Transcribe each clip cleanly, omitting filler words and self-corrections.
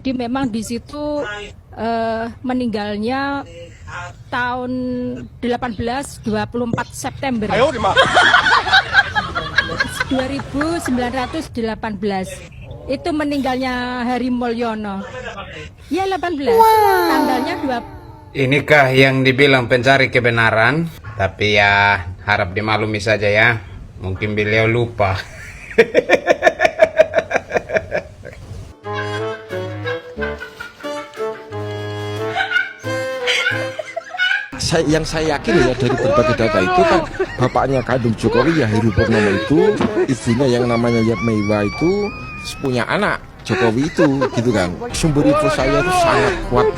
Jadi memang di situ meninggalnya tahun 1824 September 1918. Itu meninggalnya Hari Mulyono. Ya 18. Tanggalnya 20. Inikah yang dibilang pencari kebenaran? Tapi ya harap dimaklumi saja ya. Mungkin beliau lupa. Yang saya yakin ya dari berbagai data itu kan bapaknya kandung Jokowi ya Heru Purnomo itu, ibunya yang namanya Yat Meiwa itu punya anak Jokowi itu gitu kan. Sumber info saya itu sangat kuat,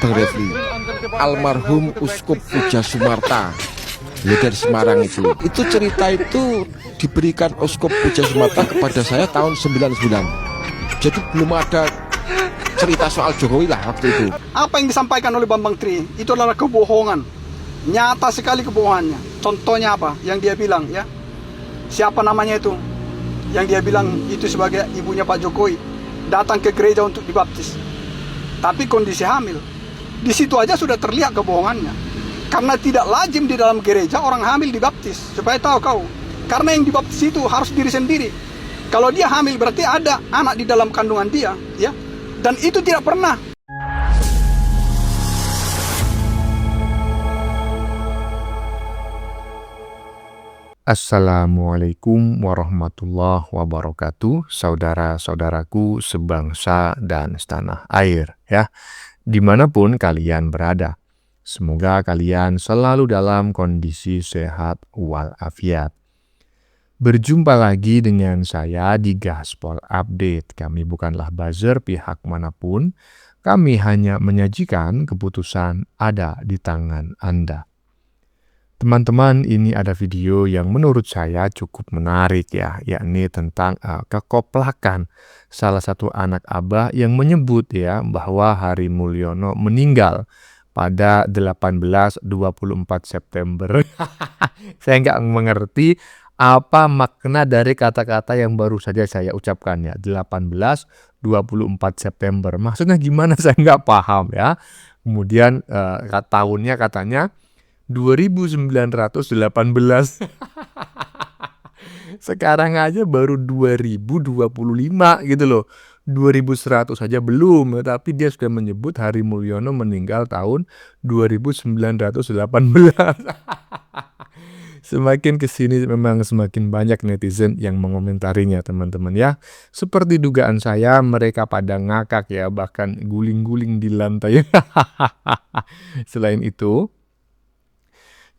Bang Refli. Almarhum Uskup Puja Sumarta ya dari Semarang itu cerita itu diberikan Uskup Puja Sumarta kepada saya tahun 99. Jadi belum ada cerita soal Jokowi lah waktu itu. Apa yang disampaikan oleh Bambang Tri itu adalah kebohongan, nyata sekali kebohongannya. Contohnya apa yang dia bilang ya, siapa namanya itu yang dia bilang itu sebagai ibunya Pak Jokowi datang ke gereja untuk dibaptis, tapi kondisi hamil. Di situ aja sudah terlihat kebohongannya, karena tidak lazim di dalam gereja orang hamil dibaptis. Supaya tahu kau, karena yang dibaptis itu harus diri sendiri. Kalau dia hamil berarti ada anak di dalam kandungan dia ya. Dan itu tidak pernah. Assalamualaikum warahmatullahi wabarakatuh, saudara-saudaraku sebangsa dan setanah air ya, dimanapun kalian berada. Semoga kalian selalu dalam kondisi sehat walafiat. Berjumpa lagi dengan saya di Gaspol Update. Kami bukanlah buzzer pihak manapun. Kami hanya menyajikan keputusan ada di tangan Anda. Teman-teman, ini ada video yang menurut saya cukup menarik ya, yakni tentang kekoplakan salah satu anak Abah yang menyebut ya bahwa Hari Mulyono meninggal pada 18-24 September. Saya nggak mengerti apa makna dari kata-kata yang baru saja saya ucapkan ya, 18-24 September. Maksudnya gimana saya nggak paham ya. Kemudian tahunnya katanya 2918. Sekarang aja baru 2025 gitu loh. 2100 saja belum, tapi dia sudah menyebut Hari Mulyono meninggal tahun 2918. Semakin kesini memang semakin banyak netizen yang mengomentarinya teman-teman ya. Seperti dugaan saya, mereka pada ngakak ya, bahkan guling-guling di lantai. Selain itu,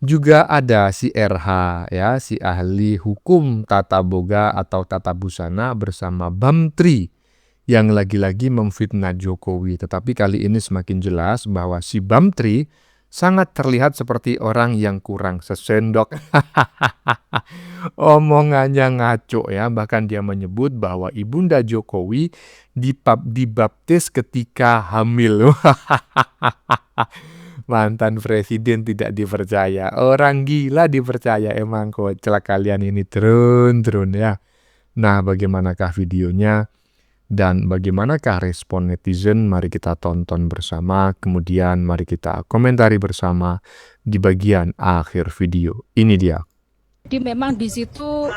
juga ada si RH ya, si ahli hukum tata boga atau tata busana bersama Bamtri yang lagi-lagi memfitnah Jokowi. Tetapi kali ini semakin jelas bahwa si Bamtri sangat terlihat seperti orang yang kurang sesendok. Omongannya ngaco ya, bahkan dia menyebut bahwa Ibunda Jokowi dibaptis ketika hamil. Mantan presiden tidak dipercaya, orang gila dipercaya, emang kocak kalian ini turun ya. Nah, bagaimanakah videonya? Dan bagaimanakah respon netizen? Mari kita tonton bersama, kemudian mari kita komentari bersama di bagian akhir video. Ini dia. Jadi memang di situ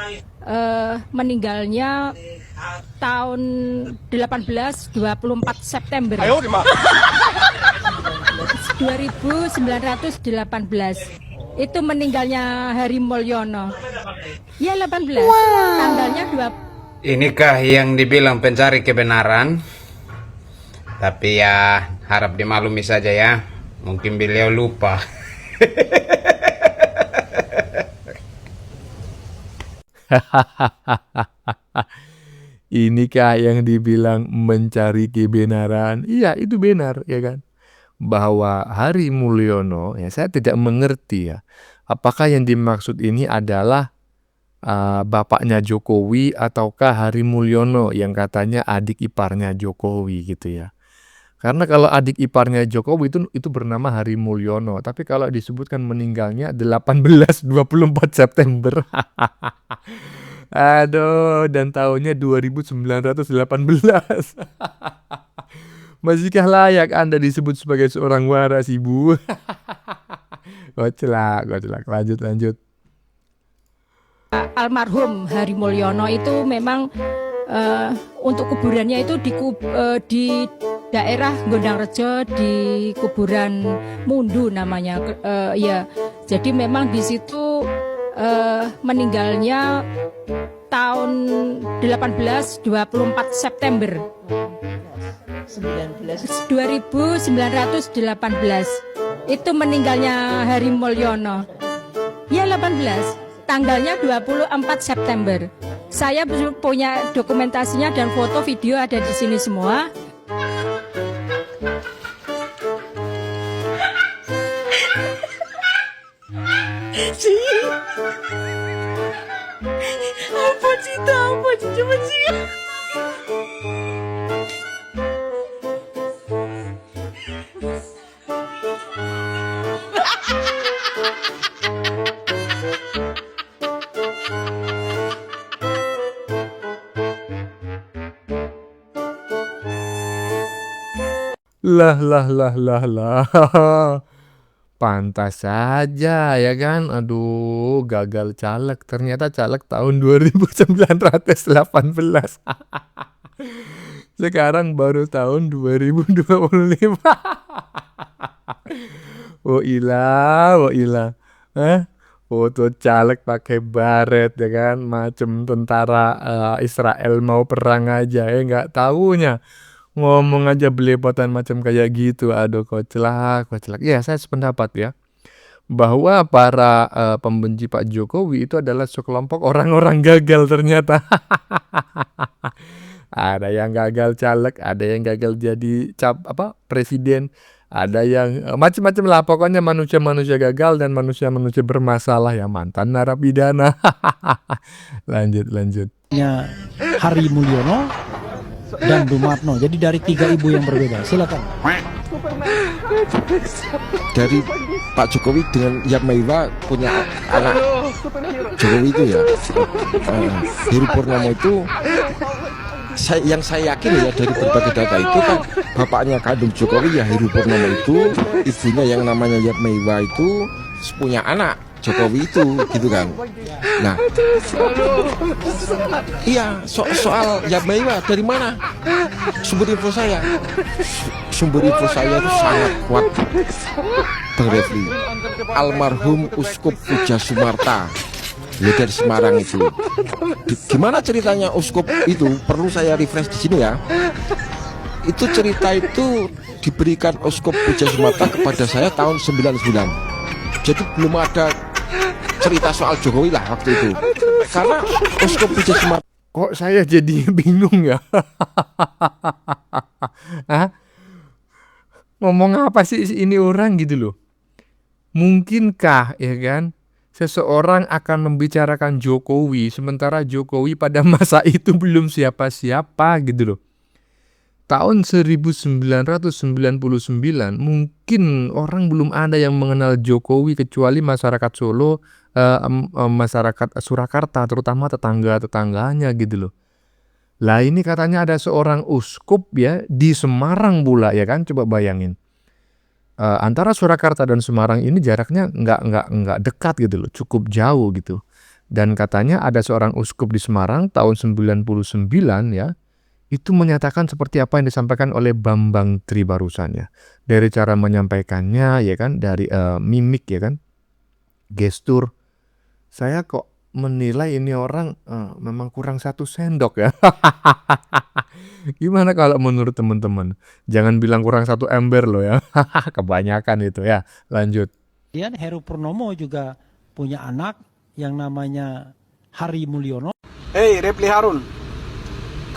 meninggalnya tahun 1824 September 1918. Itu meninggalnya Hari Mulyono. Ya 18. Tanggalnya 20. Inikah yang dibilang pencari kebenaran? Tapi ya harap dimaklumi saja ya. Mungkin beliau lupa. Inikah yang dibilang mencari kebenaran? Iya, itu benar ya kan. Bahwa Hari Mulyono ya, saya tidak mengerti ya. Apakah yang dimaksud ini adalah bapaknya Jokowi ataukah Hari Mulyono yang katanya adik iparnya Jokowi gitu ya. Karena kalau adik iparnya Jokowi itu bernama Hari Mulyono, tapi kalau disebutkan meninggalnya 18-24 September. Aduh, dan tahunnya 2918. Masihkah layak Anda disebut sebagai seorang waras, Ibu? Goclak. Lanjut. Almarhum Hari Mulyono itu memang untuk kuburannya itu di daerah Gondangrejo, di kuburan Mundu namanya, ya. Jadi memang di situ meninggalnya tahun 1924 September 2918. Itu meninggalnya Hari Mulyono. Ya 18. Tanggalnya 24 September. Saya punya dokumentasinya dan foto video ada di sini semua. Apa sih coba sih? Lah. Pantas saja ya kan. Aduh, gagal caleg. Ternyata caleg tahun 2918. Sekarang baru tahun 2025. Wo ilah. Foto caleg pakai baret ya kan, macem tentara Israel mau perang aja ya, nggak taunya ngomong aja belepotan macam kayak gitu. Aduh, koclak. Ya, saya sependapat ya, bahwa para pembenci Pak Jokowi itu adalah sekelompok orang-orang gagal ternyata. Ada yang gagal caleg, ada yang gagal jadi presiden, ada yang macam-macam lah. Pokoknya manusia-manusia gagal dan manusia-manusia bermasalah ya, mantan narapidana. Lanjut. Hari Mulyono dan Dumatno. Jadi dari 3 ibu yang berbeda. Silakan. Dari Pak Jokowi dengan Yap Meiwa punya anak Jokowi itu ya, Heru Purnomo itu yang saya yakin ya dari berbagai data itu kan bapaknya kandung Jokowi ya Heru Purnomo itu, ibunya yang namanya Yap Meiwa itu punya anak Jokowi itu gitu kan. Nah, iya soal Yap Meiwa dari mana sumber info saya? Sumber info saya itu sangat kuat, Bang Refli. Almarhum Uskup Puja Sumarta ya, dari Semarang itu. Gimana ceritanya Uskup itu? Perlu saya refresh di sini ya. Itu cerita itu diberikan Uskup Puja Sumarta kepada saya tahun 99. Jadi belum ada cerita soal Jokowi lah waktu itu. Karena Uskup Puja Sumarta. Kok saya jadi bingung ya? Ngomong apa sih ini orang gitu loh? Mungkinkah ya kan seseorang akan membicarakan Jokowi sementara Jokowi pada masa itu belum siapa-siapa gitu loh. Tahun 1999 mungkin orang belum ada yang mengenal Jokowi kecuali masyarakat Solo, masyarakat Surakarta, terutama tetangga-tetangganya gitu loh. Lah ini katanya ada seorang uskup ya di Semarang pula ya kan, coba bayangin. Antara Surakarta dan Semarang ini jaraknya nggak dekat gitu loh, cukup jauh gitu. Dan katanya ada seorang uskup di Semarang tahun 99 ya, itu menyatakan seperti apa yang disampaikan oleh Bambang Tri barusan ya. Dari cara menyampaikannya ya kan, dari mimik ya kan, gestur, saya kok menilai ini orang memang kurang 1 sendok ya. Gimana kalau menurut teman-teman? Jangan bilang kurang 1 ember loh ya. Kebanyakan itu ya. Lanjut. Kemudian Heru Purnomo juga punya anak yang namanya Hari Mulyono. Hei Refli Harun,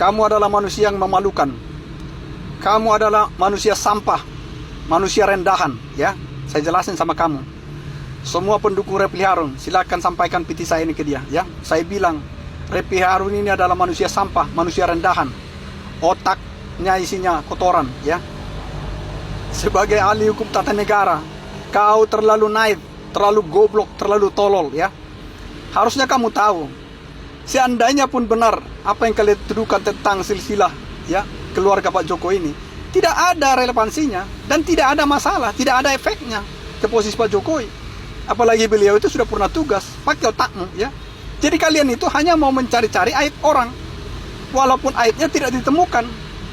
kamu adalah manusia yang memalukan. Kamu adalah manusia sampah, manusia rendahan ya. Saya jelasin sama kamu. Semua pendukung Refli Harun, silakan sampaikan piti saya ini ke dia ya. Saya bilang Refli Harun ini adalah manusia sampah, manusia rendahan. Otaknya isinya kotoran ya. Sebagai ahli hukum tata negara, kau terlalu naif, terlalu goblok, terlalu tolol ya. Harusnya kamu tahu seandainya pun benar apa yang kalian tuduhkan tentang silsilah ya keluarga Pak Jokowi ini, tidak ada relevansinya dan tidak ada masalah, tidak ada efeknya ke posisi Pak Jokowi. Apalagi beliau itu sudah pernah tugas, pakai otakmu ya. Jadi kalian itu hanya mau mencari-cari aib orang, walaupun aibnya tidak ditemukan,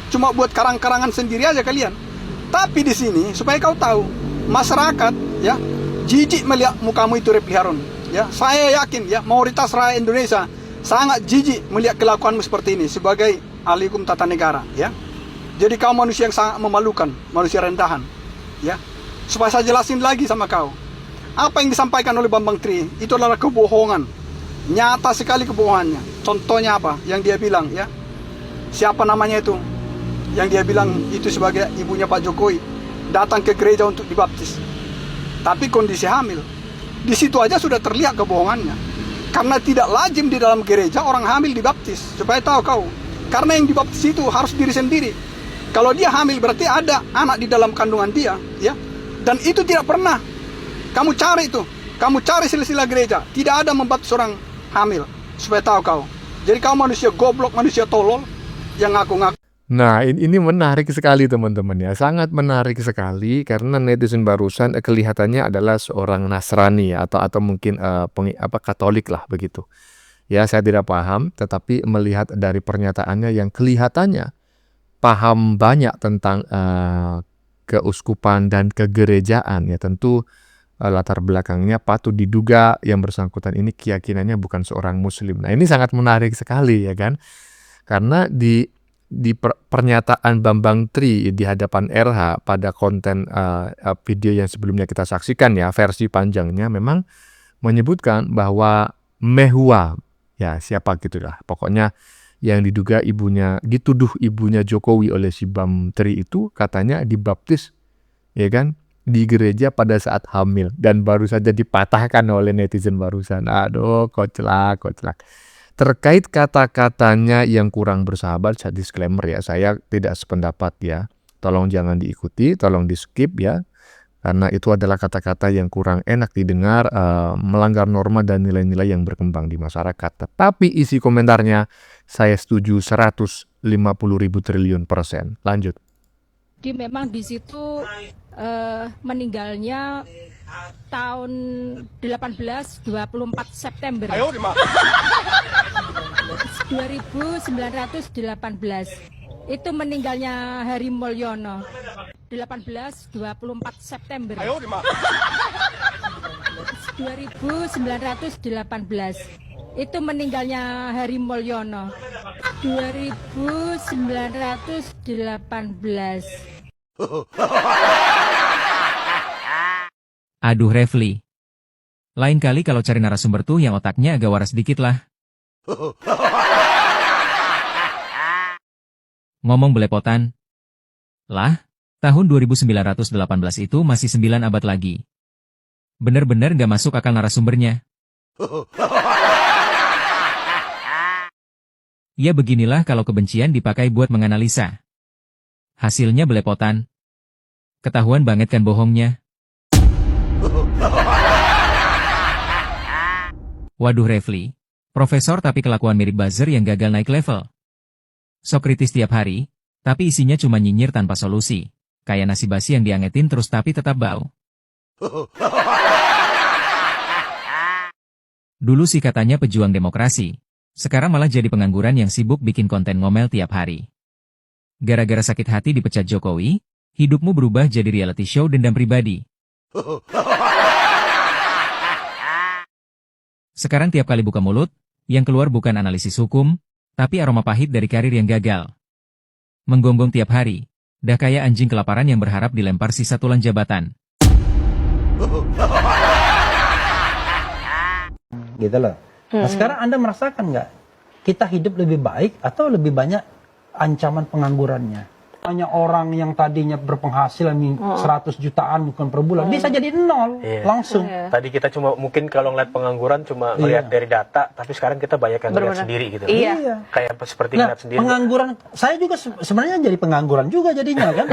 cuma buat karang-karangan sendiri aja kalian. Tapi di sini supaya kau tahu, masyarakat ya jijik melihat mukamu itu Refli Harun. Ya, saya yakin ya mayoritas rakyat Indonesia sangat jijik melihat kelakuanmu seperti ini sebagai ahli hukum tata negara ya. Jadi kau manusia yang sangat memalukan, manusia rendahan ya. Supaya saya jelasin lagi sama kau, apa yang disampaikan oleh Bambang Tri itu adalah kebohongan, nyata sekali kebohongannya. Contohnya apa yang dia bilang ya, siapa namanya itu yang dia bilang itu sebagai ibunya Pak Jokowi datang ke gereja untuk dibaptis, tapi kondisi hamil. Di situ aja sudah terlihat kebohongannya. Karena tidak lazim di dalam gereja orang hamil dibaptis. Supaya tahu kau, karena yang dibaptis itu harus diri sendiri. Kalau dia hamil berarti ada anak di dalam kandungan dia ya. Dan itu tidak pernah. Kamu cari itu, kamu cari silsilah gereja, tidak ada membaptis orang hamil. Supaya tahu kau. Jadi kau manusia goblok, manusia tolol yang ngaku-ngaku. Nah, ini menarik sekali teman-teman ya, sangat menarik sekali karena netizen barusan kelihatannya adalah seorang Nasrani ya, atau mungkin Katolik lah begitu. Ya, saya tidak paham, tetapi melihat dari pernyataannya yang kelihatannya paham banyak tentang keuskupan dan kegerejaan ya, tentu latar belakangnya patut diduga yang bersangkutan ini keyakinannya bukan seorang muslim. Nah, ini sangat menarik sekali ya kan, karena di pernyataan Bambang Tri di hadapan RH pada konten video yang sebelumnya kita saksikan ya, versi panjangnya memang menyebutkan bahwa Mehua ya siapa gitulah pokoknya yang diduga dituduh ibunya Jokowi oleh si Bambang Tri itu katanya dibaptis ya kan di gereja pada saat hamil dan baru saja dipatahkan oleh netizen barusan. Aduh, koclak. Terkait kata-katanya yang kurang bersahabat, saya disclaimer ya, saya tidak sependapat ya. Tolong jangan diikuti, tolong di skip ya. Karena itu adalah kata-kata yang kurang enak didengar, melanggar norma dan nilai-nilai yang berkembang di masyarakat. Tetapi isi komentarnya, saya setuju 150.000 triliun %. Lanjut. Jadi memang di situ meninggalnya tahun 24 September 2918 itu meninggalnya Hari Mulyono 24 September 2918 itu meninggalnya Hari Mulyono 2918. Aduh Refli, lain kali kalau cari narasumber tuh yang otaknya agak waras dikit lah. Ngomong belepotan. Lah, tahun 2918 itu masih 9 abad lagi. Bener-bener gak masuk akal narasumbernya. Ya beginilah kalau kebencian dipakai buat menganalisa. Hasilnya belepotan. Ketahuan banget kan bohongnya. Waduh Refli, profesor tapi kelakuan mirip buzzer yang gagal naik level. Sok kritis tiap hari, tapi isinya cuma nyinyir tanpa solusi. Kayak nasi basi yang diangetin terus tapi tetap bau. Dulu sih katanya pejuang demokrasi. Sekarang malah jadi pengangguran yang sibuk bikin konten ngomel tiap hari. Gara-gara sakit hati dipecat Jokowi, hidupmu berubah jadi reality show dendam pribadi. Sekarang tiap kali buka mulut, yang keluar bukan analisis hukum, tapi aroma pahit dari karir yang gagal. Menggonggong tiap hari, dah kayak anjing kelaparan yang berharap dilempar sisa tulang jabatan. Gitu loh. Nah, sekarang Anda merasakan nggak kita hidup lebih baik atau lebih banyak ancaman penganggurannya? Hanya orang yang tadinya berpenghasilan 100 jutaan bukan per bulan bisa jadi 0 langsung. Tadi kita cuma mungkin kalau ngeliat pengangguran cuma ngeliat dari data, tapi sekarang kita banyak yang ngeliat sendiri gitu. Iya. Kayak seperti ngeliat sendiri. Pengangguran, saya juga sebenarnya jadi pengangguran juga jadinya kan.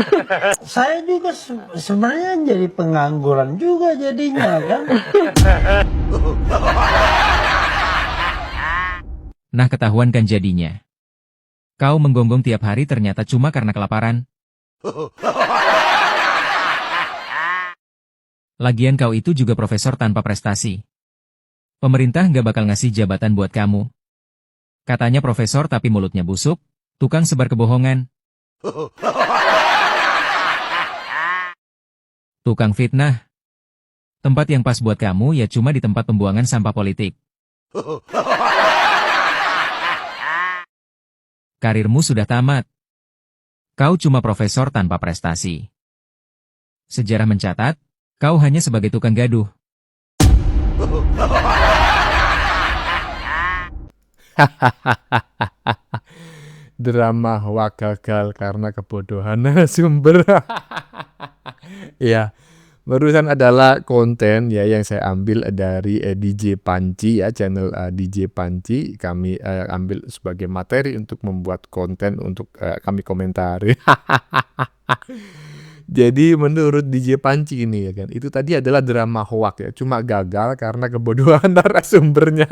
Saya juga sebenarnya jadi pengangguran juga jadinya kan. Nah ketahuan kan jadinya. Kau menggonggong tiap hari ternyata cuma karena kelaparan. Lagian kau itu juga profesor tanpa prestasi. Pemerintah nggak bakal ngasih jabatan buat kamu. Katanya profesor tapi mulutnya busuk, tukang sebar kebohongan. Tukang fitnah. Tempat yang pas buat kamu ya cuma di tempat pembuangan sampah politik. Karirmu sudah tamat. Kau cuma profesor tanpa prestasi. Sejarah mencatat, kau hanya sebagai tukang gaduh. Drama hoak gagal karena kebodohan narasumber. Ya, barusan adalah konten ya yang saya ambil dari DJ Panci ya, channel DJ Panci. Kami ambil sebagai materi untuk membuat konten untuk kami komentari. Jadi menurut DJ Panci ini ya kan, itu tadi adalah drama hoak ya, cuma gagal karena kebodohan narasumbernya.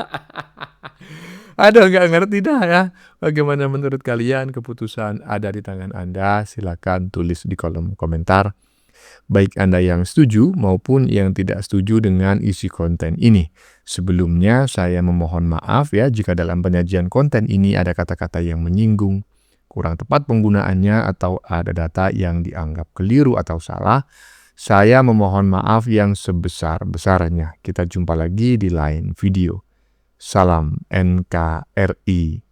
Aduh, nggak ngerti dah ya. Bagaimana menurut kalian? Keputusan ada di tangan Anda. Silakan tulis di kolom komentar. Baik Anda yang setuju maupun yang tidak setuju dengan isi konten ini. Sebelumnya saya memohon maaf ya jika dalam penyajian konten ini ada kata-kata yang menyinggung, kurang tepat penggunaannya, atau ada data yang dianggap keliru atau salah. Saya memohon maaf yang sebesar-besarnya. Kita jumpa lagi di lain video. Salam NKRI.